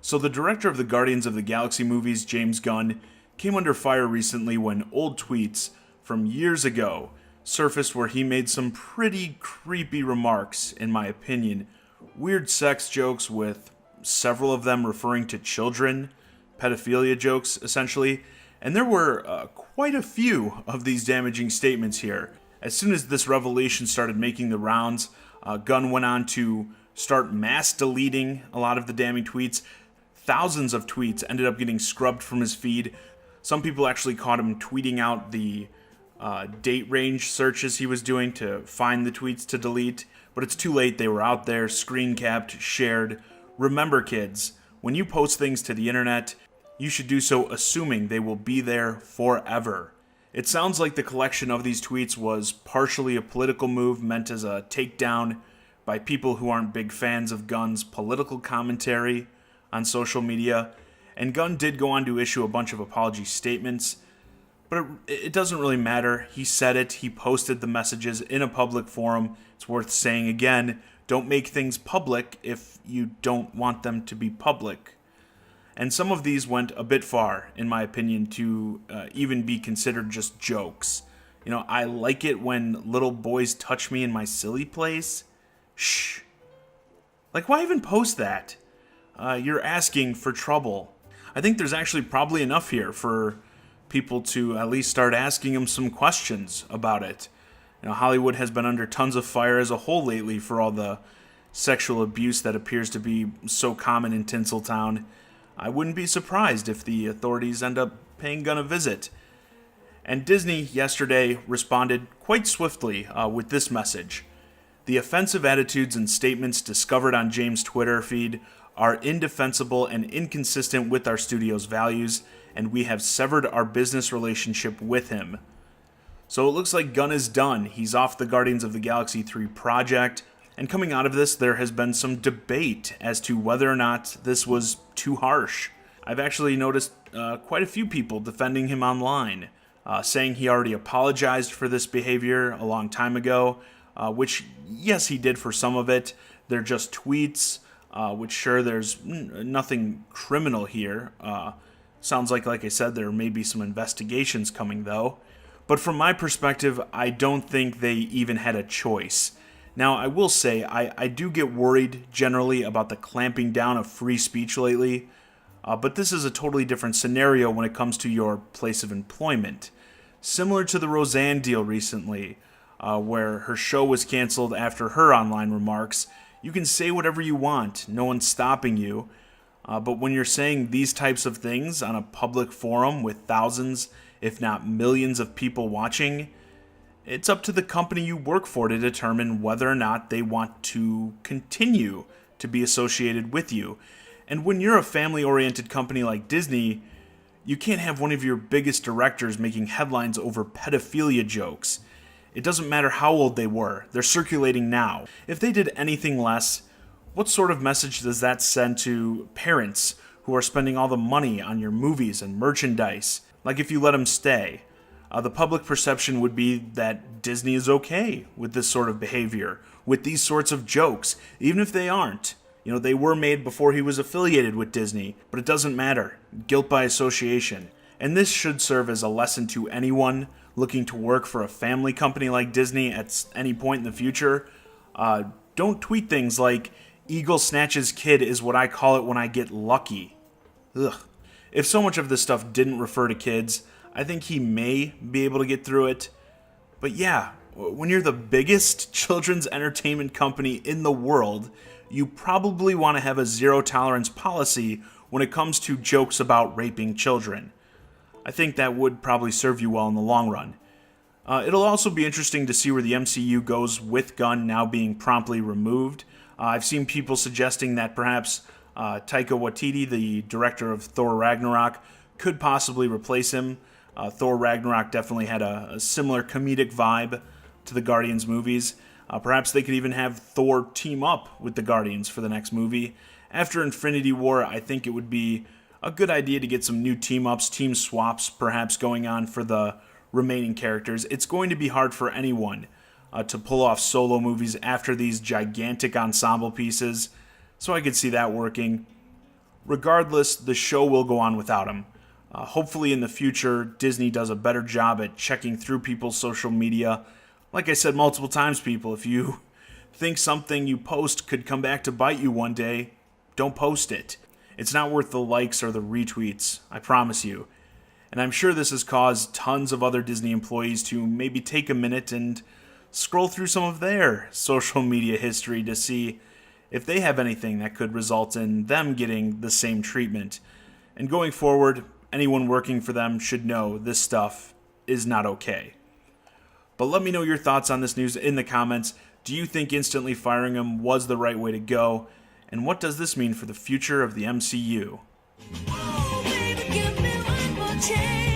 So the director of the Guardians of the Galaxy movies, James Gunn, came under fire recently when old tweets from years ago surfaced where he made some pretty creepy remarks, in my opinion. Weird sex jokes with several of them referring to children, pedophilia jokes, essentially. And there were quite a few of these damaging statements here. As soon as this revelation started making the rounds, Gunn went on to start mass deleting a lot of the damning tweets. Thousands of tweets ended up getting scrubbed from his feed. Some people actually caught him tweeting out the date range searches he was doing to find the tweets to delete. But it's too late. They were out there, screen capped, shared. Remember, kids, when you post things to the internet, you should do so assuming they will be there forever. It sounds like the collection of these tweets was partially a political move meant as a takedown by people who aren't big fans of Gunn's political commentary on social media, and Gunn did go on to issue a bunch of apology statements, but it doesn't really matter. He said it, he posted the messages in a public forum. It's worth saying again, don't make things public if you don't want them to be public. And some of these went a bit far, in my opinion, to even be considered just jokes. You know, I like it when little boys touch me in my silly place. Shh. Like, why even post that? You're asking for trouble. I think there's actually probably enough here for people to at least start asking him some questions about it. You know, Hollywood has been under tons of fire as a whole lately for all the sexual abuse that appears to be so common in Tinseltown. I wouldn't be surprised if the authorities end up paying Gunn a visit. And Disney yesterday responded quite swiftly with this message. The offensive attitudes and statements discovered on James' Twitter feed are indefensible and inconsistent with our studio's values, and we have severed our business relationship with him. So it looks like Gunn is done. He's off the Guardians of the Galaxy 3 project, and coming out of this, there has been some debate as to whether or not this was too harsh. I've actually noticed quite a few people defending him online, saying he already apologized for this behavior a long time ago, which, yes, he did for some of it. They're just tweets. Which sure, there's nothing criminal here. Sounds like I said, there may be some investigations coming, though. But from my perspective, I don't think they even had a choice. Now, I will say, I do get worried generally about the clamping down of free speech lately, but this is a totally different scenario when it comes to your place of employment. Similar to the Roseanne deal recently, where her show was canceled after her online remarks. You can say whatever you want, no one's stopping you, but when you're saying these types of things on a public forum with thousands, if not millions of people watching, it's up to the company you work for to determine whether or not they want to continue to be associated with you. And when you're a family-oriented company like Disney, you can't have one of your biggest directors making headlines over pedophilia jokes. It doesn't matter how old they were, they're circulating now. If they did anything less, what sort of message does that send to parents who are spending all the money on your movies and merchandise? Like if you let them stay. The public perception would be that Disney is okay with this sort of behavior, with these sorts of jokes, even if they aren't. You know, they were made before he was affiliated with Disney, but it doesn't matter. Guilt by association. And this should serve as a lesson to anyone looking to work for a family company like Disney at any point in the future. Don't tweet things like, Eagle snatches kid is what I call it when I get lucky. Ugh. If so much of this stuff didn't refer to kids, I think he may be able to get through it. But yeah, when you're the biggest children's entertainment company in the world, you probably want to have a zero tolerance policy when it comes to jokes about raping children. I think that would probably serve you well in the long run. It'll also be interesting to see where the MCU goes with Gunn now being promptly removed. I've seen people suggesting that perhaps Taika Waititi, the director of Thor Ragnarok, could possibly replace him. Thor Ragnarok definitely had a similar comedic vibe to the Guardians movies. Perhaps they could even have Thor team up with the Guardians for the next movie. After Infinity War, I think it would be a good idea to get some new team-ups, team swaps perhaps going on for the remaining characters, it's going to be hard for anyone to pull off solo movies after these gigantic ensemble pieces, so I could see that working. Regardless, the show will go on without him. Hopefully in the future, Disney does a better job at checking through people's social media. Like I said multiple times, people, if you think something you post could come back to bite you one day, don't post it. It's not worth the likes or the retweets, I promise you. And I'm sure this has caused tons of other Disney employees to maybe take a minute and scroll through some of their social media history to see if they have anything that could result in them getting the same treatment. And going forward, anyone working for them should know this stuff is not okay. But let me know your thoughts on this news in the comments. Do you think instantly firing him was the right way to go? And what does this mean for the future of the MCU? Oh, baby, give me one more chance.